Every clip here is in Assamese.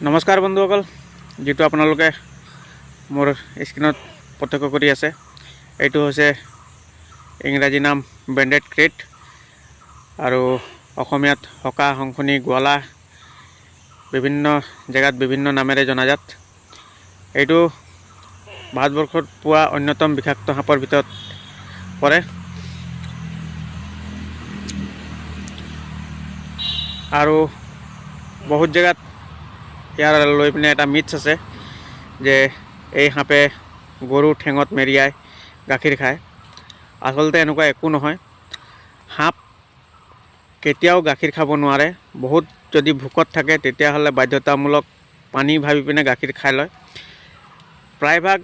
নমস্কাৰ বন্ধুসকল, যেটো আপোনালোকে মোৰ স্ক্ৰীনত প্ৰত্যক্ষ কৰি আছে এইটো হৈছে ইংৰাজী নাম বেণ্ডেড ক্ৰেট আৰু অসমীয়াত হকা হংখনি গোৱালা বিভিন্ন জেগাত বিভিন্ন নামেৰে জনাজাত। এইটো ভাৰতবৰ্ষত পোৱা অন্যতম বিষাক্ত সাপৰ ভিতৰত পৰে আৰু বহুত জেগাত ইয়াৰ লৈ পিনে এটা মিথছ আছে যে এই সাপে গৰু ঠেঙত মেৰিয়াই গাখীৰ খায়। আচলতে এনেকুৱা একো নহয়। সাপ কেতিয়াও গাখীৰ খাব নোৱাৰে। বহুত যদি ভোকত থাকে তেতিয়াহ'লে বাধ্যতামূলক পানী ভাবি পিনে গাখীৰ খাই লয়। প্ৰায়ভাগ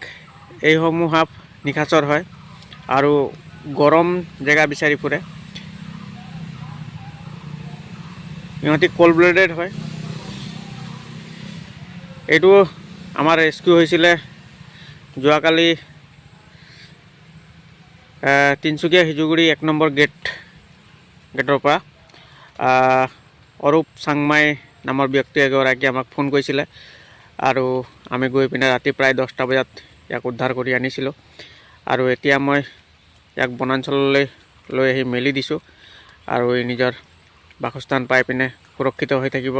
এইসমূহ সাপ নিশাচৰ হয় আৰু গৰম জেগা বিচাৰি ফুৰে। ইহঁতি কোল্ড ব্লাডেড হয়। এইটো আমাৰ ৰেস্কিউ হৈছিলে যোৱাকালি তিনিচুকীয়া হিজুগুৰি 1 নম্বৰ গেটৰ পৰা। অৰূপ চাংমাই নামৰ ব্যক্তি এগৰাকী আমাক ফোন কৰিছিলে আৰু আমি গৈ পিনে ৰাতি প্ৰায় 10টা বজাত ইয়াক উদ্ধাৰ কৰি আনিছিলোঁ আৰু এতিয়া মই ইয়াক বনাঞ্চললৈ লৈ আহি মেলি দিছোঁ আৰু নিজৰ বাসস্থান পাই পিনে সুৰক্ষিত হৈ থাকিব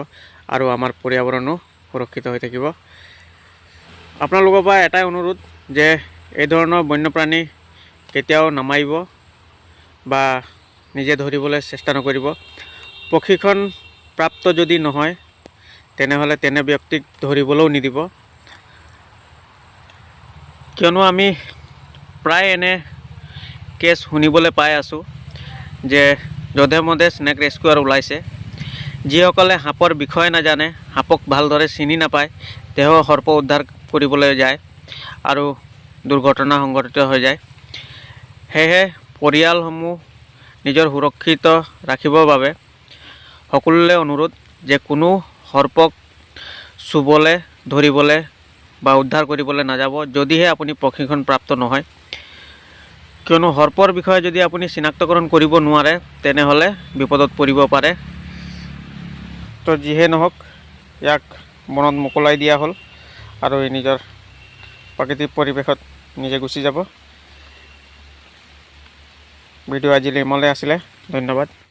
আৰু আমাৰ পৰ্যাবৰণো সুৰক্ষিত হৈ থাকিব। আপোনালোকৰ পৰা এটাই অনুৰোধ যে এই ধৰণৰ বন্যপ্ৰাণী কেতিয়াও নামাৰিব বা নিজে ধৰিবলৈ চেষ্টা নকৰিব। প্ৰশিক্ষণ প্ৰাপ্ত যদি নহয় তেনেহ'লে তেনে ব্যক্তিক ধৰিবলৈও নিদিব, কিয়নো আমি প্ৰায় এনে কেছ শুনিবলৈ পাই আছোঁ যে যধে মধে স্নেক ৰেস্কিউৱাৰ ওলাইছে। যিসকলে সাপৰ বিষয়ে নাজানে, সাপক ভালদৰে চিনি নাপায়, তেওঁ সৰ্প উদ্ধাৰ কৰিবলৈ যায় আৰু দুৰ্ঘটনা সংঘটিত হৈ যায়। সেয়েহে পৰিয়ালসমূহ নিজৰ সুৰক্ষিত ৰাখিবৰ বাবে সকলোলৈ অনুৰোধ যে কোনো সৰ্পক চুবলৈ, ধৰিবলৈ বা উদ্ধাৰ কৰিবলৈ নাযাব যদিহে আপুনি প্ৰশিক্ষণপ্ৰাপ্ত নহয়, কিয়নো সৰ্পৰ বিষয়ে যদি আপুনি চিনাক্তকৰণ কৰিব নোৱাৰে তেনেহ'লে বিপদত পৰিব পাৰে। তো যিহে নহওক ইয়াক বনত মোকলাই দিয়া হ'ল আৰু নিজৰ প্ৰাকৃতিক পৰিৱেশত নিজে গুচি যাব। ভিডিঅ' আজিলৈ ইমানলৈ আছিলে। ধন্যবাদ।